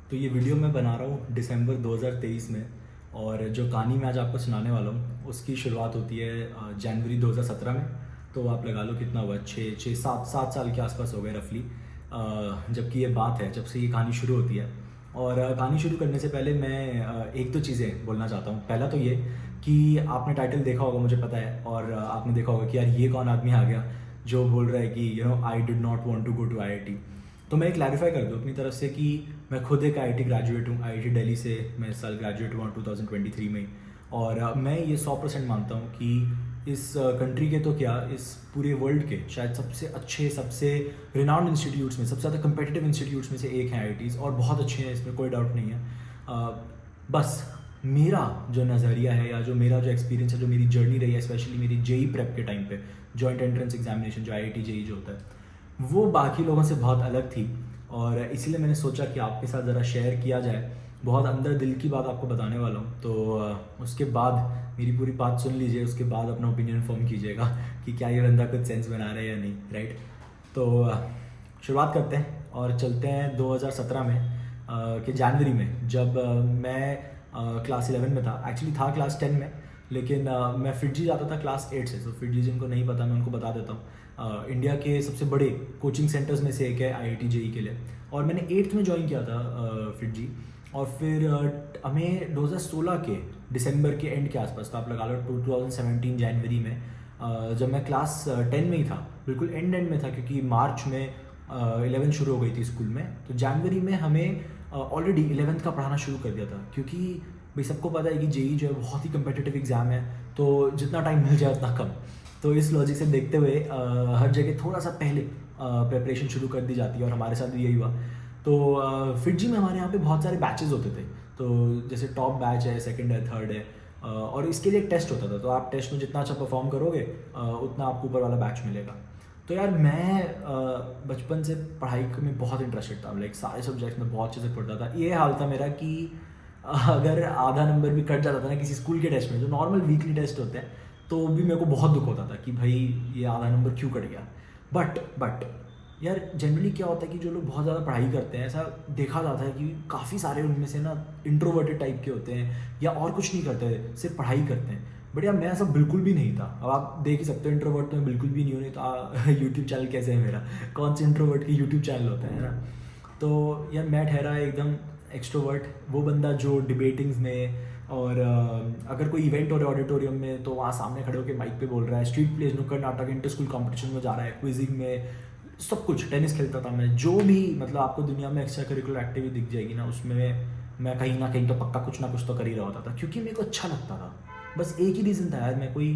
तो ये वीडियो मैं बना रहा हूँ दिसंबर 2023 में। और जो कहानी मैं आज आपको सुनाने वाला हूँ उसकी शुरुआत होती है जनवरी 2017 में। तो आप लगा लो कितना हुआ, छः सात सात साल के आसपास हो गए रफली। जबकि ये बात है जब से ये कहानी शुरू होती है। और कहानी शुरू करने से पहले मैं एक दो चीज़ें बोलना चाहता हूँ। पहला तो ये कि आपने टाइटल देखा होगा, मुझे पता है, और आपने देखा होगा कि यार ये कौन आदमी आ गया जो बोल रहा है कि I did not want to go to IIT. तो मैं क्लैरिफाई कर दूँ अपनी तरफ से कि मैं खुद एक आईआईटी ग्रेजुएट हूँ। आईआईटी दिल्ली से मैं इस साल ग्रेजुएट हुआ 2023 में ही। और मैं ये 100% मानता हूँ कि इस कंट्री के तो क्या, इस पूरे वर्ल्ड के शायद सबसे अच्छे, सबसे रिनाउंड इंस्टीट्यूट्स में, सबसे ज़्यादा कंपेटिटिव इंस्टीट्यूट्स में से एक है आईआईटीज़, और बहुत अच्छे हैं, इसमें कोई डाउट नहीं है। बस मेरा जो नज़रिया है या जो मेरा जो एक्सपीरियंस है, जो मेरी जर्नी रही है, स्पेशली मेरी जेई प्रेप के टाइम पे, जॉइंट एंट्रेंस एग्जामिनेशन जो आईआईटी जेई जो होता है, वो बाकी लोगों से बहुत अलग थी। और इसीलिए मैंने सोचा कि आपके साथ ज़रा शेयर किया जाए। बहुत अंदर दिल की बात आपको बताने वाला हूँ। तो उसके बाद मेरी पूरी बात सुन लीजिए, उसके बाद अपना ओपिनियन फॉर्म कीजिएगा कि क्या ये बंदा कुछ सेंस बना रहा है या नहीं, राइट। तो शुरुआत करते हैं और चलते हैं 2017 में कि जनवरी में, जब मैं क्लास 11 में था। एक्चुअली था क्लास 10 में, लेकिन मैं फिटजी जाता था क्लास 8 से। तो फिटजी जिनको नहीं पता मैं उनको बता देता हूँ। इंडिया के सबसे बड़े कोचिंग सेंटर्स में से एक है आईआईटी जेई के लिए। और मैंने 8th में ज्वाइन किया था फिटजी। और फिर हमें 2016 के दिसंबर के एंड के आसपास, तो आप लगा लो 2017 जनवरी में, जब मैं क्लास 10 में ही था, बिल्कुल एंड में था, क्योंकि मार्च में 11 शुरू हो गई थी स्कूल में। तो जनवरी में हमें ऑलरेडी 11th का पढ़ाना शुरू कर दिया था, क्योंकि भाई सबको पता है कि जेई जो है बहुत ही कम्पिटिटिव एग्ज़ाम है, तो जितना टाइम मिल जाए उतना कम। तो इस लॉजिक से देखते हुए हर जगह थोड़ा सा पहले प्रिपरेशन शुरू कर दी जाती है, और हमारे साथ भी यही हुआ। तो फिटजी में हमारे यहाँ पे बहुत सारे बैचेस होते थे। तो जैसे टॉप बैच है, सेकंड है, थर्ड है, और इसके लिए एक टेस्ट होता था। तो आप टेस्ट में जितना अच्छा परफॉर्म करोगे उतना आपको ऊपर वाला बैच मिलेगा। तो यार मैं बचपन से पढ़ाई में बहुत इंटरेस्टेड था, लाइक सारे सब्जेक्ट्स में बहुत अच्छे से पढ़ता था। ये हाल था मेरा कि अगर आधा नंबर भी कट जाता था ना किसी स्कूल के टेस्ट में, जो नॉर्मल वीकली टेस्ट होते हैं, तो भी मेरे को बहुत दुख होता था कि भाई ये आधा नंबर क्यों कट गया। बट यार जनरली क्या होता है कि जो लोग बहुत ज़्यादा पढ़ाई करते हैं, ऐसा देखा जाता है कि काफ़ी सारे उनमें से ना इंट्रोवर्टेड टाइप के होते हैं, या और कुछ नहीं करते, सिर्फ पढ़ाई करते हैं। बट यार मैं ऐसा बिल्कुल भी नहीं था। अब आप देख ही सकते हो, इंट्रोवर्ट तो मैं बिल्कुल भी नहीं हूँ, नहीं तो यूट्यूब चैनल कैसे है मेरा, कौन से इंट्रोवर्ट के यूट्यूब चैनल होते हैं ना। तो यार मैं ठहरा एकदम एक्सट्रोवर्ट, वो बंदा जो डिबेटिंग्स में, और अगर कोई इवेंट हो रहा है ऑडिटोरियम में, तो वहाँ सामने खड़े होकर माइक पे बोल रहा है, स्ट्रीट प्लेज, नुक्कड़ नाटक, इंटर स्कूल कॉम्पिटिशन में जा रहा है, क्विजिंग में, सब कुछ, टेनिस खेलता था मैं, जो भी मतलब आपको दुनिया में एक्स्ट्रा करिकुलर एक्टिविटी दिख जाएगी ना, उसमें मैं कहीं ना कहीं तो पक्का कुछ ना कुछ तो कर ही रहा होता था, क्योंकि मेरे को अच्छा लगता था। बस एक ही रीज़न था यार, मैं कोई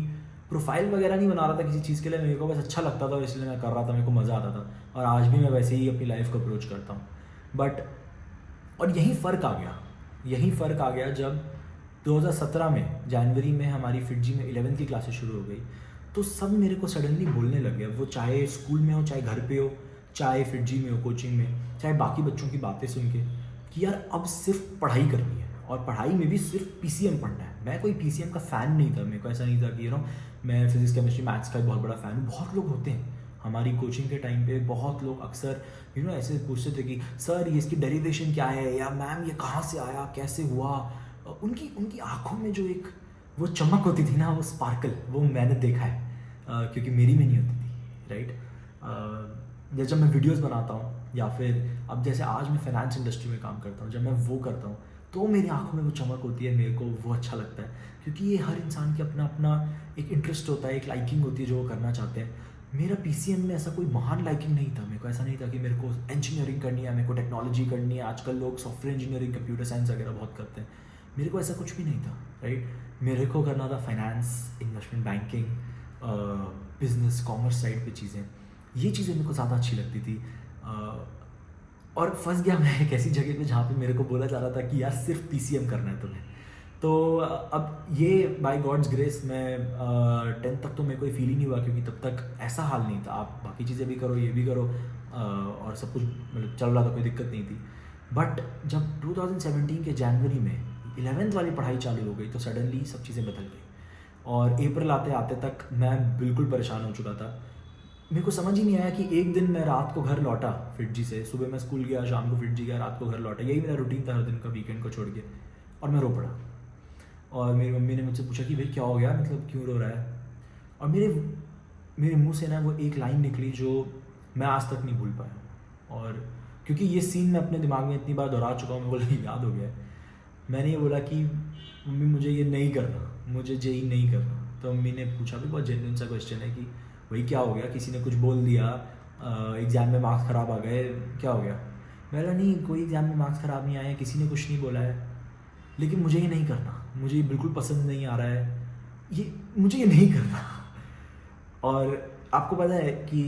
प्रोफाइल वगैरह नहीं बना रहा था किसी चीज़ के लिए, मेरे को बस अच्छा लगता था, इसलिए मैं कर रहा था, मेरे को मज़ा आता था। और आज भी मैं वैसे ही अपनी लाइफ को अप्रोच करता हूँ। बट और यही फ़र्क आ गया जब 2017 में जनवरी में हमारी फिटजी में 11th की क्लासेस शुरू हो गई। तो सब मेरे को सडनली बोलने लग गया, वो चाहे स्कूल में हो, चाहे घर पे हो, चाहे फिटजी में हो कोचिंग में, चाहे बाकी बच्चों की बातें सुन के, कि यार अब सिर्फ पढ़ाई करनी है, और पढ़ाई में भी सिर्फ पीसीएम पढ़ना है। मैं कोई पीसीएम का फ़ैन नहीं था, मेरे को ऐसा नहीं था कि मैं फिजिक्स केमिस्ट्री मैथ्स का बहुत बड़ा फ़ैन हूँ। बहुत लोग होते हैं हमारी कोचिंग के टाइम पे, बहुत लोग अक्सर ऐसे पूछते थे कि सर ये इसकी डेरिवेशन क्या है, या मैम ये कहाँ से आया, कैसे हुआ। उनकी उनकी आँखों में जो एक वो चमक होती थी ना, वो स्पार्कल, वो मैंने देखा है, क्योंकि मेरी में नहीं होती थी, राइट। जैसे जब मैं वीडियोस बनाता हूँ, या फिर अब जैसे आज मैं फाइनेंस इंडस्ट्री में काम करता हूँ, जब मैं वो करता हूँ, तो मेरी आँखों में वो चमक होती है, मेरे को वो अच्छा लगता है, क्योंकि ये हर इंसान की अपना अपना एक इंटरेस्ट होता है, एक लाइकिंग होती है जो वो करना चाहते हैं। मेरा पीसीएम में ऐसा कोई महान लाइकिंग नहीं था। मेरे को ऐसा नहीं था कि मेरे को इंजीनियरिंग करनी है, मेरे को टेक्नोलॉजी करनी है। आजकल लोग सॉफ्टवेयर इंजीनियरिंग, कंप्यूटर साइंस वगैरह बहुत करते हैं, मेरे को ऐसा कुछ भी नहीं था, राइट। मेरे को करना था finance, investment banking, business, commerce side पे चीज़ें। ये चीज़ें मेरे को ज़्यादा अच्छी लगती थी। और फंस गया मैं एक ऐसी जगह पे जहाँ पे मेरे को बोला जा रहा था कि यार सिर्फ पीसीएम करना है तुम्हें। तो अब ये बाय गॉड्स ग्रेस मैं 10th तक तो मेरे को फील ही नहीं हुआ, क्योंकि तब तक ऐसा हाल नहीं था। आप बाकी चीज़ें भी करो, ये भी करो, और सब कुछ मतलब चल रहा था, कोई दिक्कत नहीं थी। बट जब 2017 के जनवरी में 11th वाली पढ़ाई चालू हो गई, तो सडनली सब चीज़ें बदल गई। और अप्रैल आते आते तक मैं बिल्कुल परेशान हो चुका था। मेरे को समझ ही नहीं आया कि एक दिन मैं रात को घर लौटा फिटजी से, सुबह मैं स्कूल गया, शाम को फिटजी गया, रात को घर लौटा, यही मेरा रूटीन था हर दिन का वीकेंड को छोड़ के, और मैं रो पड़ा। और मेरी मम्मी ने मुझसे पूछा कि भाई क्या हो गया, मतलब क्यों रो रहा है। और मेरे मेरे मुंह से ना वो एक लाइन निकली जो मैं आज तक नहीं भूल पाया। और क्योंकि ये सीन मैं अपने दिमाग में इतनी बार दोहरा चुका हूँ, मेरे को याद हो गया है। मैंने ये बोला कि मम्मी मुझे ये नहीं करना, मुझे जेई नहीं करना। तो मम्मी ने पूछा भी, बहुत जेन्युइन सा क्वेश्चन है, कि भाई क्या हो गया, किसी ने कुछ बोल दिया, एग्ज़ाम में मार्क्स ख़राब आ गए, क्या हो गया। मैंने नहीं, कोई एग्ज़ाम में मार्क्स ख़राब नहीं आए, किसी ने कुछ नहीं बोला है, लेकिन मुझे ये नहीं करना, मुझे ये बिल्कुल पसंद नहीं आ रहा है, ये मुझे ये नहीं करना। और आपको पता है कि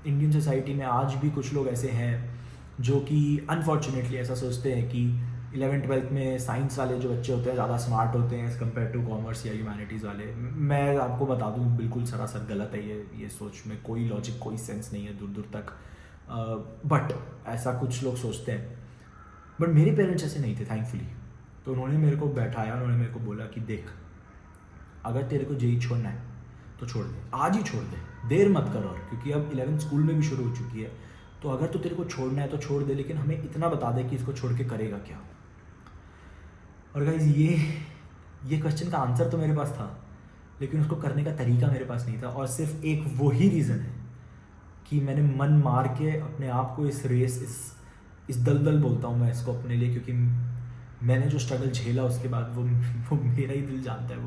इंडियन सोसाइटी में आज भी कुछ लोग ऐसे हैं जो कि अनफॉर्चुनेटली ऐसा सोचते हैं कि 11th-12th में साइंस वाले जो बच्चे होते हैं ज़्यादा स्मार्ट होते हैं एज़ कम्पेयर टू कॉमर्स या ह्यूमैनिटीज़ वाले। मैं आपको बता दूं, बिल्कुल सरासर गलत है ये सोच में कोई लॉजिक, कोई सेंस नहीं है दूर दूर तक। बट ऐसा कुछ लोग सोचते हैं। बट मेरे पेरेंट्स ऐसे नहीं थे, थैंकफुली। तो उन्होंने मेरे को बैठाया, उन्होंने मेरे को बोला कि देख, अगर तेरे को जेई छोड़ना है तो छोड़ दे, आज ही छोड़ दे, देर मत कर। और क्योंकि अब 11th स्कूल में भी शुरू हो चुकी है, तो अगर तो तेरे को छोड़ना है तो छोड़ दे, लेकिन हमें इतना बता दे कि इसको छोड़ के करेगा क्या। और गाइस, ये क्वेश्चन का आंसर तो मेरे पास था, लेकिन उसको करने का तरीका मेरे पास नहीं था। और सिर्फ एक वही रीज़न है कि मैंने मन मार के अपने आप को इस रेस, इस दलदल बोलता हूँ मैं इसको अपने लिए, क्योंकि मैंने जो स्ट्रगल झेला उसके बाद वो मेरा ही दिल जानता है,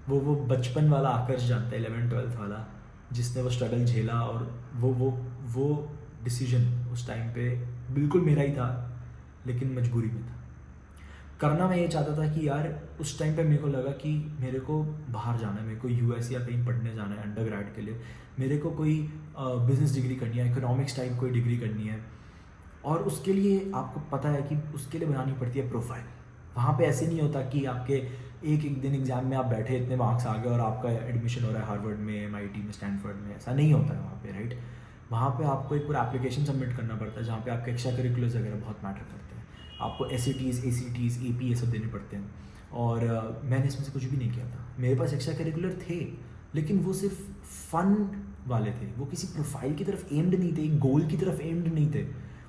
वो बचपन वाला आकर्ष जानता है, 11th-12th वाला, जिसने वो स्ट्रगल झेला। और वो डिसीजन उस टाइम पे बिल्कुल मेरा ही था, लेकिन मजबूरी में था। करना मैं ये चाहता था कि यार, उस टाइम पे मेरे को लगा कि मेरे को बाहर जाना है, मेरे को यूएस या कहीं पढ़ने जाना है अंडरग्रेड के लिए, मेरे को कोई बिजनेस डिग्री करनी है, इकोनॉमिक्स टाइप कोई डिग्री करनी है। और उसके लिए आपको पता है कि उसके लिए बनानी पड़ती है प्रोफाइल। वहाँ पे ऐसे नहीं होता कि आपके एक दिन एग्ज़ाम में आप बैठे, इतने मार्क्स आ गए और आपका एडमिशन हो रहा है हार्वर्ड में, MIT में, स्टैनफोर्ड में। ऐसा नहीं होता है वहाँ पे, राइट। वहाँ पे आपको एक पूरा एप्लीकेशन सबमिट करना पड़ता है, जहाँ पे आपके एक्स्ट्रा करिकुलर्स वगैरह बहुत मैटर करते हैं। आपको SATs, ACTs, AP ये सब देने पड़ते हैं। और मैंने इसमें से कुछ भी नहीं किया था। मेरे पास एक्स्ट्रा करिकुलर थे, लेकिन वो सिर्फ फन वाले थे, वो किसी प्रोफाइल की तरफ एम्ड नहीं थे, एक गोल की तरफ एम्ड नहीं थे।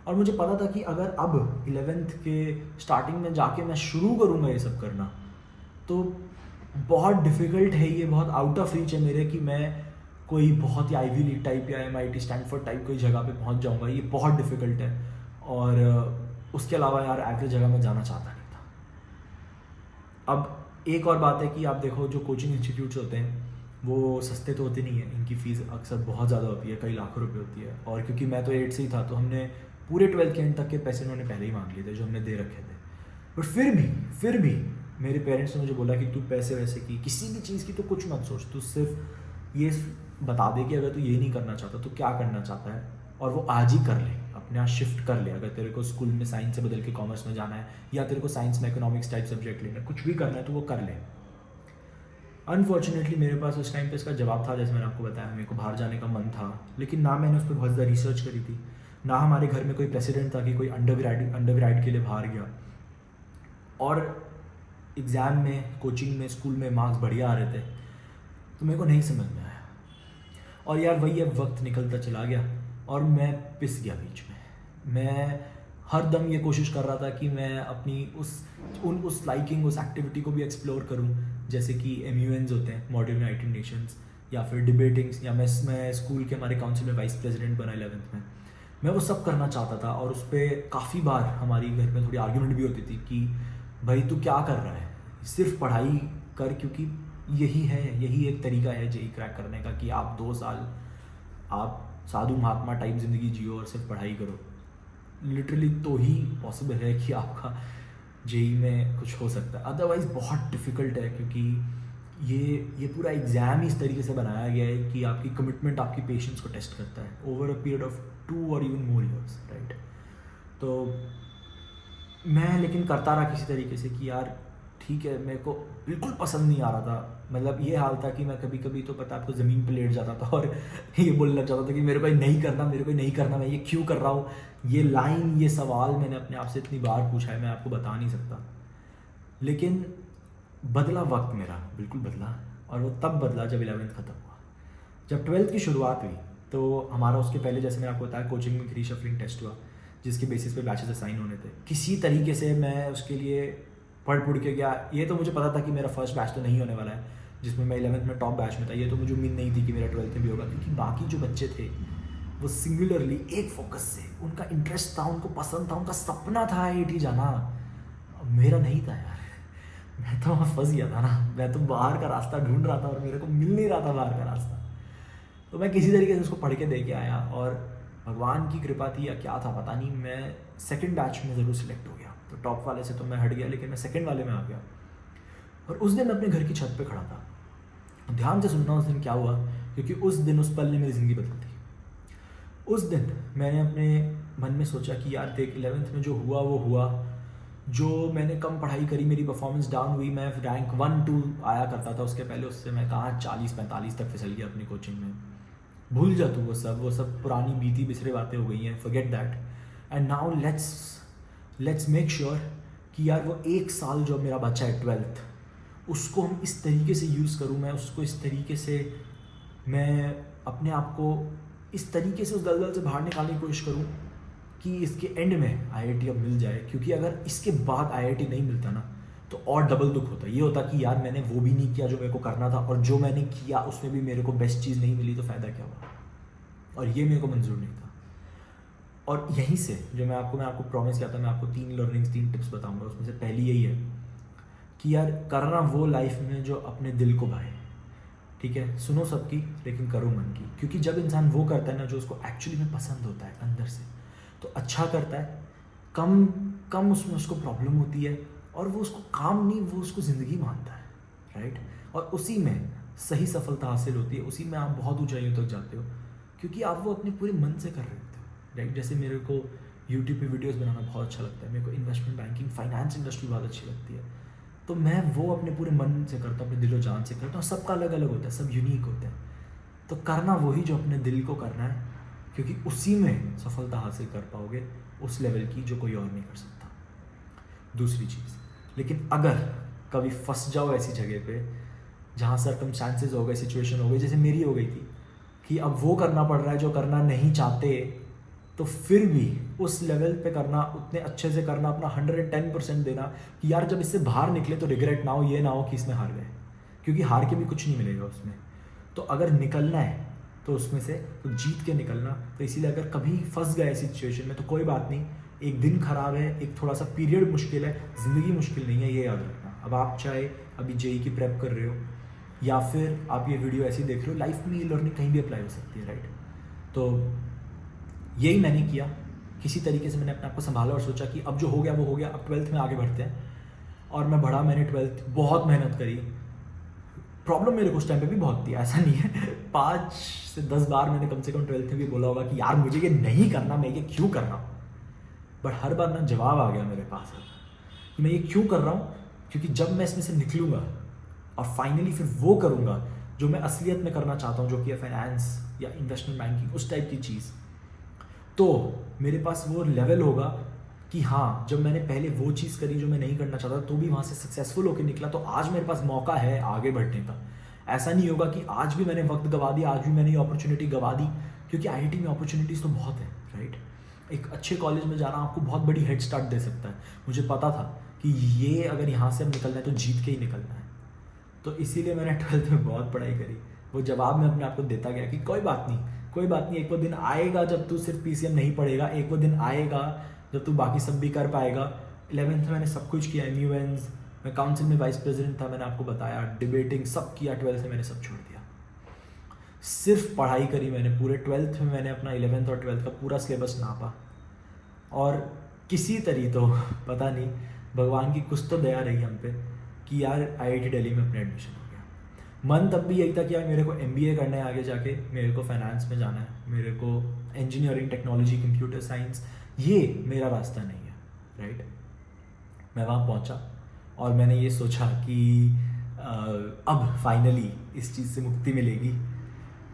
और मुझे पता था कि अगर अब 11th के स्टार्टिंग में जाके मैं शुरू करूँगा ये सब करना, तो बहुत डिफ़िकल्ट है, ये बहुत आउट ऑफ रीच है मेरे, कि मैं कोई बहुत ही आईवी लीग टाइप या MIT, स्टैनफोर्ड टाइप कोई जगह पे पहुंच जाऊंगा। ये बहुत डिफ़िकल्ट है। और उसके अलावा यार, एवरेज जगह मैं जाना चाहता नहीं था। अब एक और बात है कि आप देखो, जो कोचिंग इंस्टीट्यूट्स होते हैं वो सस्ते तो होते नहीं हैं, इनकी फ़ीस अक्सर बहुत ज़्यादा होती है, कई लाखों रुपए होती है। और क्योंकि मैं तो 8 से ही था, तो हमने पूरे 12th के एंड तक के पैसे उन्होंने पहले ही मांग लिए थे, जो हमने दे रखे थे। बट फिर भी मेरे पेरेंट्स ने मुझे बोला कि तू पैसे वैसे की, किसी भी चीज़ की तो कुछ मत सोच, तू सिर्फ ये बता दे कि अगर तू ये नहीं करना चाहता तो क्या करना चाहता है, और वो आज ही कर ले, अपने यहाँ शिफ्ट कर ले। अगर तेरे को स्कूल में साइंस से बदल के कॉमर्स में जाना है, या तेरे को साइंस में इकोनॉमिक्स टाइप सब्जेक्ट लेना है, कुछ भी करना है तो वो कर ले। अनफॉर्चुनेटली मेरे पास उस टाइम पे इसका जवाब था, जैसे मैंने आपको बताया, मेरे को बाहर जाने का मन था, लेकिन ना मैंने उस पर बहुत ज़्यादा रिसर्च करी थी, ना हमारे घर में कोई प्रेसिडेंट था कि कोई अंडरग्रेड के लिए बाहर गया। और एग्ज़ाम में, कोचिंग में, स्कूल में मार्क्स बढ़िया आ रहे थे, तो मेरे को नहीं समझ में आया। और यार वही, अब वक्त निकलता चला गया और मैं पिस गया बीच में। मैं हर दम ये कोशिश कर रहा था कि मैं अपनी उस लाइकिंग, उस एक्टिविटी को भी एक्सप्लोर करूं, जैसे कि MUNs होते हैं, मॉडर्न यूनाइटेड नेशंस, या फिर डिबेटिंग्स, या मैं स्कूल के हमारे काउंसिल में वाइस प्रेसिडेंट बना 11th में। मैं वो सब करना चाहता था। और उस पर काफ़ी बार हमारी घर में थोड़ी आर्ग्यूमेंट भी होती थी कि भाई तू क्या कर रहा है, सिर्फ पढ़ाई कर, क्योंकि यही एक तरीका है जेई क्रैक करने का, कि आप 2 साल आप साधु महात्मा टाइप ज़िंदगी जियो और सिर्फ पढ़ाई करो। लिटरली तो ही पॉसिबल है कि आपका जेई में कुछ हो सकता है, अदरवाइज़ बहुत डिफ़िकल्ट है। क्योंकि ये पूरा एग्ज़ाम इस तरीके से बनाया गया है कि आपकी कमिटमेंट, आपकी पेशेंस को टेस्ट करता है ओवर अ पीरियड ऑफ 2 और इवन मोर ईयर्स, राइट। तो मैं लेकिन करता रहा किसी तरीके से कि यार ठीक है, मेरे को बिल्कुल पसंद नहीं आ रहा था। मतलब ये हाल था कि मैं कभी कभी तो पता आपको ज़मीन पे लेट जाता था और ये बोलने लग जाता था कि मेरे को नहीं करना, मैं ये क्यों कर रहा हूँ। ये लाइन, ये सवाल मैंने अपने आप से इतनी बार पूछा है, मैं आपको बता नहीं सकता। लेकिन बदला वक्त मेरा, बिल्कुल बदला। और वो तब बदला जब 11th ख़त्म हुआ। जब 12th की शुरुआत हुई तो हमारा उसके पहले जैसे मैंने आपको बताया कोचिंग में रीशफलिंग टेस्ट हुआ, जिसके बेसिस पे बैचेस असाइन होने थे। किसी तरीके से मैं उसके लिए पढ़ के गया। ये तो मुझे पता था कि मेरा फर्स्ट बैच तो नहीं होने वाला है जिसमें मैं 11th में टॉप बैच में था, ये तो मुझे उम्मीद नहीं थी कि मेरा 12th में भी होगा, क्योंकि बाकी जो बच्चे थे वो सिंगुलरली एक फोकस से, उनका इंटरेस्ट था, उनको पसंद था, उनका सपना था IIT जाना। मेरा नहीं था यार, मैं तो वहाँ फंस गया था ना, मैं तो बाहर का रास्ता ढूंढ रहा था और मेरे को मिल नहीं रहा था बाहर का रास्ता। तो मैं किसी तरीके से उसको पढ़ के दे के आया और भगवान की कृपा थी या क्या था पता नहीं, मैं सेकंड बैच में ज़रूर सिलेक्ट हो गया। तो टॉप वाले से तो मैं हट गया, लेकिन मैं सेकंड वाले में आ गया। और उस दिन मैं अपने घर की छत पे खड़ा था। ध्यान से सुनना उस दिन क्या हुआ, क्योंकि उस दिन, उस पल ने मेरी ज़िंदगी बदल दी। उस दिन मैंने अपने मन में सोचा कि यार देख, 11th में जो हुआ वो हुआ, जो मैंने कम पढ़ाई करी, मेरी परफॉर्मेंस डाउन हुई, मैं रैंक 1-2 आया करता था उसके पहले, उससे मैं कहाँ 40-45 तक फिसल गया अपनी कोचिंग में। भूल जा तू वो सब पुरानी बीती बिसरे बातें हो गई हैं, forget that. And now let's make sure कि यार वो एक साल जो मेरा बचा है 12th, उसको हम इस तरीके से यूज़ करूँ, मैं उसको इस तरीके से, मैं अपने आप को इस तरीके से उस दलदल से बाहर निकालने की कोशिश करूँ कि इसके एंड में IIT अब मिल जाए। क्योंकि अगर इसके बाद IIT नहीं मिलता ना तो और डबल दुख होता। ये होता कि यार मैंने वो भी नहीं किया जो मेरे को करना था, और जो मैंने किया उसमें भी मेरे को बेस्ट चीज़ नहीं मिली, तो फ़ायदा क्या हुआ। और ये मेरे को मंजूर नहीं था। और यहीं से जो मैं आपको प्रॉमिस किया था, मैं आपको 3 लर्निंग्स 3 टिप्स बताऊंगा। उसमें से पहली यही है कि यार करना वो लाइफ में जो अपने दिल को भाए। ठीक है, सुनो सबकी लेकिन करो मन की। क्योंकि जब इंसान वो करता है ना जो उसको एक्चुअली में पसंद होता है अंदर से, तो अच्छा करता है, कम उसमें उसको प्रॉब्लम होती है, और वो उसको काम नहीं, वो उसको ज़िंदगी मानता है, राइट। और उसी में सही सफलता हासिल होती है, उसी में आप बहुत ऊंचाइयों तक जाते हो, क्योंकि आप वो अपने पूरे मन से कर रहे होते हो, राइट। जैसे मेरे को यूट्यूब पे वीडियोस बनाना बहुत अच्छा लगता है, मेरे को इन्वेस्टमेंट बैंकिंग फाइनेंस इंडस्ट्री बहुत अच्छी लगती है, तो मैं वो अपने पूरे मन से करता हूँ, अपने दिलो जान से करता हूँ। सबका अलग अलग होता है, सब यूनिक होते हैं, तो करना वही जो अपने दिल को करना है, क्योंकि उसी में सफलता हासिल कर पाओगे, उस लेवल की जो कोई और नहीं कर सकता। दूसरी चीज़, लेकिन अगर कभी फंस जाओ ऐसी जगह पे जहाँ सर्कमस्टांसेस हो गए, सिचुएशन हो गई जैसे मेरी हो गई थी, कि अब वो करना पड़ रहा है जो करना नहीं चाहते, तो फिर भी उस लेवल पे करना, उतने अच्छे से करना, अपना 110% देना, कि यार जब इससे बाहर निकले तो रिग्रेट ना हो, ये ना हो कि इसमें हार गए, क्योंकि हार के भी कुछ नहीं मिलेगा उसमें। तो अगर निकलना है तो उसमें से तो जीत के निकलना। तो इसीलिए अगर कभी फंस गए सिचुएशन में तो कोई बात नहीं, एक दिन खराब है, एक थोड़ा सा पीरियड मुश्किल है, ज़िंदगी मुश्किल नहीं है, ये याद रखना। अब आप चाहे अभी JEE की प्रेप कर रहे हो, या फिर आप ये वीडियो ऐसे ही देख रहे हो, लाइफ में ये लर्निंग कहीं भी अप्लाई हो सकती है, राइट। तो यही मैंने किया, किसी तरीके से मैंने अपने आप को संभाला और सोचा कि अब जो हो गया वो हो गया, अब 12th में आगे बढ़ते हैं। और मैं बढ़ा, मैंने 12th बहुत मेहनत करी। प्रॉब्लम मेरे को उस टाइम पे भी बहुत थी, ऐसा नहीं है, 5 से 10 बार मैंने कम से कम 12th में भी बोला होगा कि यार मुझे ये नहीं करना, मैं ये क्यों कर रहा हूँ। बट हर बार ना जवाब आ गया मेरे पास कि मैं ये क्यों कर रहा हूँ, क्योंकि जब मैं इसमें से निकलूँगा और फाइनली फिर वो करूँगा जो मैं असलियत में करना चाहता हूँ, जो कि है फाइनेंस या इन्वेस्टमेंट बैंकिंग, उस टाइप की चीज़, तो मेरे पास वो लेवल होगा कि हाँ, जब मैंने पहले वो चीज़ करी जो मैं नहीं करना चाहता तो भी वहाँ से सक्सेसफुल होकर निकला, तो आज मेरे पास मौका है आगे बढ़ने का। ऐसा नहीं होगा कि आज भी मैंने वक्त गवा दिया, आज भी मैंने ये अपॉर्चुनिटी गवा दी, क्योंकि IIT में अपॉर्चुनिटीज़ तो बहुत है, राइट। एक अच्छे कॉलेज में जाना आपको बहुत बड़ी हेड स्टार्ट दे सकता है। मुझे पता था कि ये अगर यहाँ से अब निकलना है तो जीत के ही निकलना है, तो इसीलिए मैंने 12th में बहुत पढ़ाई करी। वो जवाब मैं अपने आप को देता गया कि कोई बात नहीं, एक वो दिन आएगा जब तू सिर्फ PCM नहीं पढ़ेगा, एक वो दिन आएगा जब तू बाकी सब भी कर पाएगा। 11th में मैंने सब कुछ किया, MUNs, मैं काउंसिल में वाइस प्रेसिडेंट था, मैंने आपको बताया, डिबेटिंग सब किया। 12th में मैंने सब छोड़ दिया, सिर्फ पढ़ाई करी मैंने। पूरे 12th में मैंने अपना 11th और 12th का पूरा सिलेबस नापा, और किसी तरीके तो पता नहीं भगवान की कुछ तो दया रही हम पे कि यार IIT दिल्ली में अपने एडमिशन हो गया। मन तब भी यही था कि यार मेरे को MBA करना है, आगे जाके मेरे को फाइनेंस में जाना है, मेरे को इंजीनियरिंग, टेक्नोलॉजी, कंप्यूटर साइंस, ये मेरा रास्ता नहीं है, राइट। मैं वहाँ पहुँचा और मैंने ये सोचा कि अब फाइनली इस चीज़ से मुक्ति मिलेगी।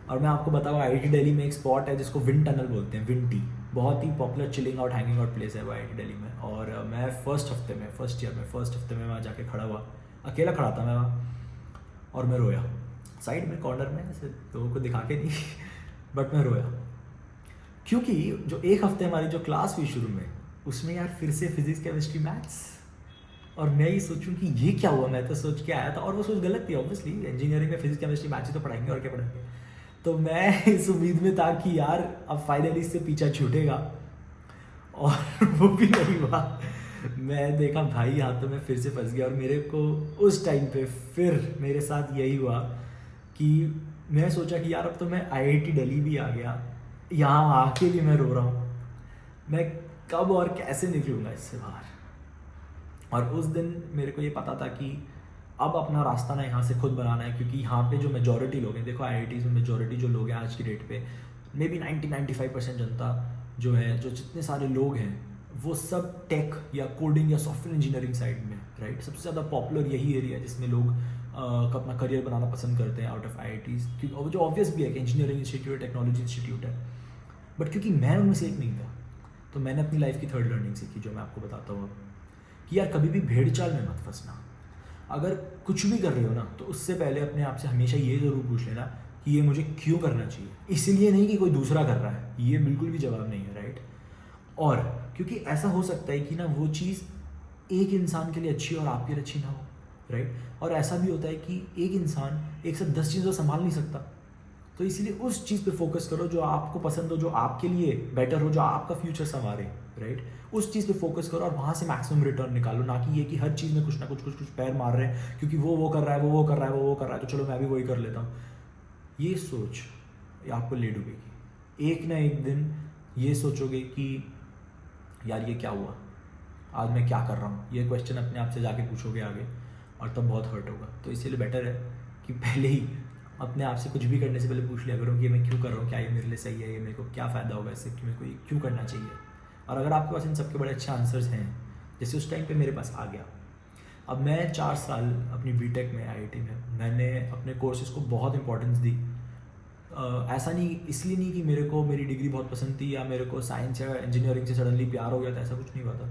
और मैं आपको बताऊँ, IIT दिल्ली में एक स्पॉट है जिसको विंड टनल बोलते हैं, विंड टी, बहुत ही popular chilling out, hanging out place है वो IIT दिल्ली में। और मैं फर्स्ट हफ्ते में वहाँ जाके खड़ा हुआ, अकेला खड़ा था मैं वहाँ, और मैं रोया साइड में कॉर्नर में, ऐसे लोगों को दिखा के नहीं बट मैं रोया, क्योंकि जो एक हफ्ते हमारी जो क्लास हुई शुरू में, उसमें यार फिर से फिजिक्स केमिस्ट्री मैथ्स, और मैं ये सोचूं कि ये क्या हुआ। मैं तो सोच के आया था, और वो सोच गलत थी ऑब्वियसली, इंजीनियरिंग में फिजिक्स केमिस्ट्री मैथ्स ही तो पढ़ाएंगे और क्या पढ़ाएंगे। तो मैं इस उम्मीद में था कि यार अब फाइनली इससे पीछा छूटेगा, और वो भी नहीं हुआ। मैं देखा भाई यहाँ तो मैं फिर से फंस गया, और मेरे को उस टाइम पे फिर मेरे साथ यही हुआ कि मैं सोचा कि यार अब तो मैं आईआईटी दिल्ली भी आ गया, यहाँ आके भी मैं रो रहा हूँ, मैं कब और कैसे निकलूँगा इससे बाहर। और उस दिन मेरे को ये पता था कि अब अपना रास्ता ना यहाँ से खुद बनाना है, क्योंकि यहाँ पे जो मेजॉरिटी लोग हैं, देखो आईआईटीज़ में मेजॉरिटी जो लोग हैं आज की डेट पे, मे बी 90-95% जनता जो है, जो जितने सारे लोग हैं, वो सब टेक या कोडिंग या सॉफ्टवेयर इंजीनियरिंग साइड में, राइट। सबसे ज़्यादा पॉपुलर यही एरिया है जिसमें लोग अपना करियर बनाना पसंद करते हैं आउट ऑफ आईआईटीज़, क्योंकि जो ऑब्वियस भी है कि इंजीनियरिंग इंस्टीट्यूट, टेक्नोलॉजी इंस्टीट्यूट है। बट क्योंकि मैं उनमें से एक नहीं था, तो मैंने अपनी लाइफ की थर्ड लर्निंग सीखी, जो मैं आपको बताता हूँ कि यार कभी भी भेड़ चाल में मत फंसना। अगर कुछ भी कर रहे हो ना, तो उससे पहले अपने आप से हमेशा ये ज़रूर पूछ लेना कि ये मुझे क्यों करना चाहिए, इसलिए नहीं कि कोई दूसरा कर रहा है, ये बिल्कुल भी जवाब नहीं है, राइट। और क्योंकि ऐसा हो सकता है कि ना वो चीज़ एक इंसान के लिए अच्छी और आपके लिए अच्छी ना हो, राइट। और ऐसा भी होता है कि एक इंसान एक साथ 10 चीज़ों संभाल नहीं सकता, तो इसीलिए उस चीज़ पे फोकस करो जो आपको पसंद हो, जो आपके लिए बेटर हो, जो आपका फ्यूचर संवारे, राइट। उस चीज़ पे फोकस करो और वहाँ से मैक्सिमम रिटर्न निकालो, ना कि ये कि हर चीज़ में कुछ ना कुछ पैर मार रहे हैं, क्योंकि वो कर रहा है, वो कर रहा है, वो कर रहा है, तो चलो मैं भी वही कर लेता हूँ। ये सोच ये आपको ले डूबेगी। एक ना एक दिन ये सोचोगे कि यार ये क्या हुआ, आज मैं क्या कर रहा हूँ, ये क्वेश्चन अपने आप से जाके पूछोगे आगे, और तब बहुत हर्ट होगा। तो इसीलिए बेटर है कि पहले ही अपने आप से कुछ भी करने से पहले पूछ लिया करो कि मैं क्यों कर रहा हूँ, क्या ये मेरे लिए सही है, ये मेरे को क्या फ़ायदा होगा इससे, कि मेरे को ये क्यों करना चाहिए। और अगर आपके पास इन सबके बड़े अच्छे आंसर्स हैं, जैसे उस टाइम पे मेरे पास आ गया। अब मैं 4 साल अपनी बीटेक में आईआईटी में मैंने अपने कोर्सेज़ को बहुत इंपॉर्टेंस दी। ऐसा नहीं, इसलिए नहीं कि मेरे को मेरी डिग्री बहुत पसंद थी या मेरे को साइंस या इंजीनियरिंग से सडनली प्यार हो गया था, ऐसा कुछ नहीं हुआ था।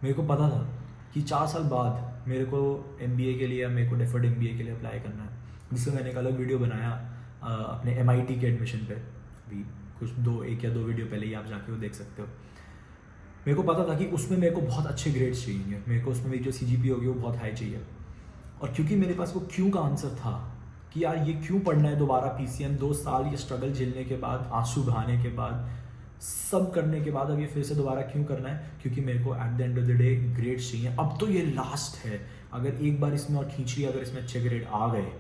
मेरे को पता था कि 4 साल बाद मेरे को एमबीए के लिए या मेरे को डेफर्ड एमबीए के लिए अप्लाई करना है, जिससे मैंने एक अलग वीडियो बनाया अपने एमआईटी के एडमिशन पे। अभी कुछ 1 या 2 वीडियो पहले ही आप जाके वो देख सकते हो। मेरे को पता था कि उसमें मेरे को बहुत अच्छे ग्रेड्स चाहिए, मेरे को उसमें मेरी जो सीजीपी होगी वो बहुत हाई चाहिए। और क्योंकि मेरे पास वो क्यों का आंसर था कि यार ये क्यों पढ़ना है दोबारा पीसीएम, 2 साल ये स्ट्रगल झेलने के बाद, आंसू बहाने के बाद, सब करने के बाद अब ये फिर से दोबारा क्यों करना है, क्योंकि मेरे को at the end of the day grades चाहिए। अब तो ये लास्ट है, अगर एक बार इसमें और खींच लिया, अगर इसमें अच्छे ग्रेड आ गए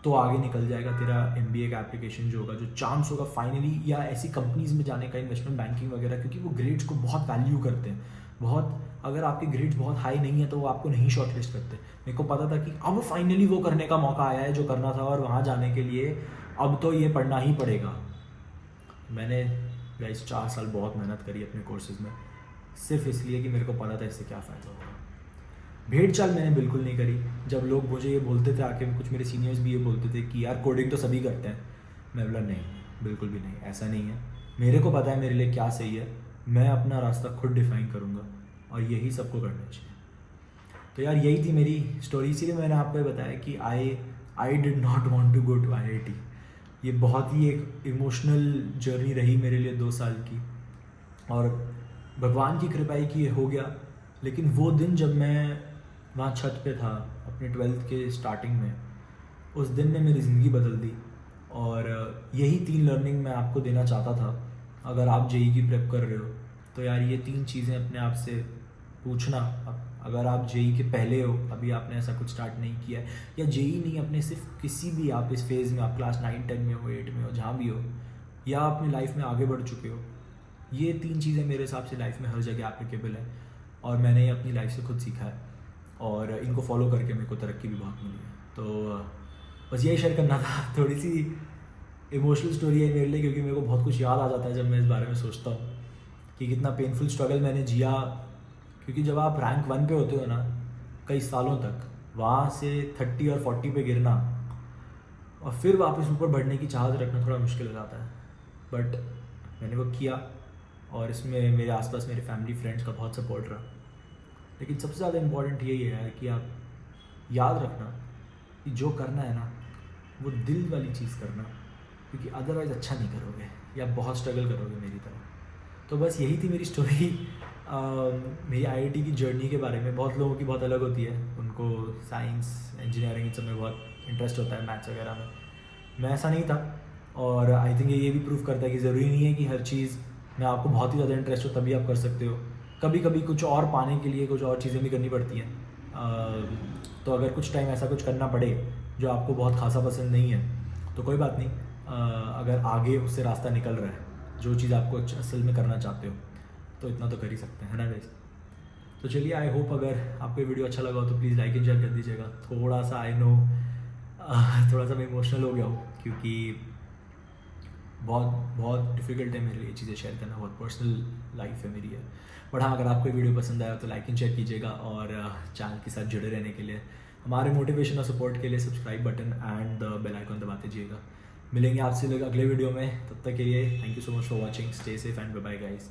तो आगे निकल जाएगा तेरा एमबीए का एप्लीकेशन जो होगा, जो चांस होगा फाइनली, या ऐसी कंपनीज में जाने का, इन्वेस्टमेंट बैंकिंग वगैरह, क्योंकि वो ग्रेड्स को बहुत वैल्यू करते हैं बहुत। अगर आपके ग्रेड्स बहुत हाई नहीं है तो वो आपको नहीं शॉर्टलिस्ट करते। मेरे को पता था कि अब फाइनली वो करने का मौका आया है जो करना था, और वहाँ जाने के लिए अब तो ये पढ़ना ही पड़ेगा। मैंने गाइस 4 साल बहुत मेहनत करी अपने कोर्सेज में, सिर्फ इसलिए कि मेरे को पता था इससे क्या फ़ायदा होगा। भेड़ चाल मैंने बिल्कुल नहीं करी। जब लोग मुझे ये बोलते थे आके, कुछ मेरे सीनियर्स भी ये बोलते थे कि यार कोडिंग तो सभी करते हैं, मैं बोला नहीं, बिल्कुल भी नहीं, ऐसा नहीं है। मेरे को पता है मेरे लिए क्या सही है, मैं अपना रास्ता खुद डिफाइन करूँगा, और यही सबको करना चाहिए। तो यार यही थी मेरी स्टोरी, इसीलिए मैंने आपको ये बताया कि I did not want to go to IIT। ये बहुत ही एक इमोशनल जर्नी रही मेरे लिए 2 साल की, और भगवान की कृपा ही कि ये हो गया। लेकिन वो दिन जब मैं वहाँ छत पे था अपने 12th के स्टार्टिंग में, उस दिन ने मेरी ज़िंदगी बदल दी। और यही 3 लर्निंग मैं आपको देना चाहता था। अगर आप जेई की प्रेप कर रहे हो तो यार ये 3 चीज़ें अपने आप से पूछना। अगर आप जेई के पहले हो, अभी आपने ऐसा कुछ स्टार्ट नहीं किया है, या जेई नहीं, अपने सिर्फ किसी भी आप इस फेज़ में, आप क्लास 9, 10 में हो, 8 में हो, जहाँ भी हो, या अपनी लाइफ में आगे बढ़ चुके हो, ये 3 चीज़ें मेरे हिसाब से लाइफ में हर जगह एप्लीकेबल है, और मैंने ये अपनी लाइफ से खुद सीखा है, और इनको फॉलो करके मेरे को तरक्की भी बहुत मिली है। तो बस यही शेयर करना था। थोड़ी सी इमोशनल स्टोरी है मेरे लिए, क्योंकि मेरे को बहुत कुछ याद आ जाता है जब मैं इस बारे में सोचता हूँ कि कितना पेनफुल स्ट्रगल मैंने जिया। क्योंकि जब आप रैंक 1 पे होते हो ना कई सालों तक, वहाँ से 30 और 40 पे गिरना और फिर वापस ऊपर बढ़ने की चाहत रखना थोड़ा मुश्किल हो जाता है। बट मैंने वो किया, और इसमें मेरे आसपास मेरे फैमिली फ्रेंड्स का बहुत सपोर्ट रहा। लेकिन सबसे ज़्यादा इम्पॉर्टेंट यही है कि आप याद रखना कि जो करना है ना वो दिल वाली चीज़ करना, क्योंकि अदरवाइज़ अच्छा नहीं करोगे। या बहुत स्ट्रगल करोगे मेरी तरह। तो बस यही थी मेरी स्टोरी मेरी आईआईटी की जर्नी के बारे में। बहुत लोगों की बहुत अलग होती है, उनको साइंस इंजीनियरिंग इन सब में बहुत इंटरेस्ट होता है, मैथ्स वगैरह में। मैं ऐसा नहीं था, और आई थिंक ये भी प्रूव करता है कि ज़रूरी नहीं है कि हर चीज़ में आपको बहुत ही ज़्यादा इंटरेस्ट हो तभी आप कर सकते हो। कभी कभी कुछ और पाने के लिए कुछ और चीज़ें भी करनी पड़ती हैं। तो अगर कुछ टाइम ऐसा कुछ करना पड़े जो आपको बहुत खासा पसंद नहीं है तो कोई बात नहीं, अगर आगे उससे रास्ता निकल रहा है, जो चीज़ आपको असल में करना चाहते हो, तो इतना तो कर ही सकते हैं, है ना गाइस। तो चलिए, आई होप अगर आपको ये वीडियो अच्छा लगा हो तो प्लीज़ लाइक एंड शेयर कर दीजिएगा। थोड़ा सा आई नो थोड़ा सा मैं इमोशनल हो गया हूँ, क्योंकि बहुत बहुत डिफ़िकल्ट है मेरे लिए ये चीज़ें शेयर करना, बहुत पर्सनल लाइफ है मेरी है। बट हाँ, अगर आपको ये वीडियो पसंद आया तो लाइक एंड शेयर कीजिएगा, और चैनल के साथ जुड़े रहने के लिए, हमारे मोटिवेशन और सपोर्ट के लिए subscribe button and bell icon दबा दीजिएगा। मिलेंगे आपसे अगले वीडियो में, तब तक के लिए thank you so much for watching, stay safe and bye bye guys.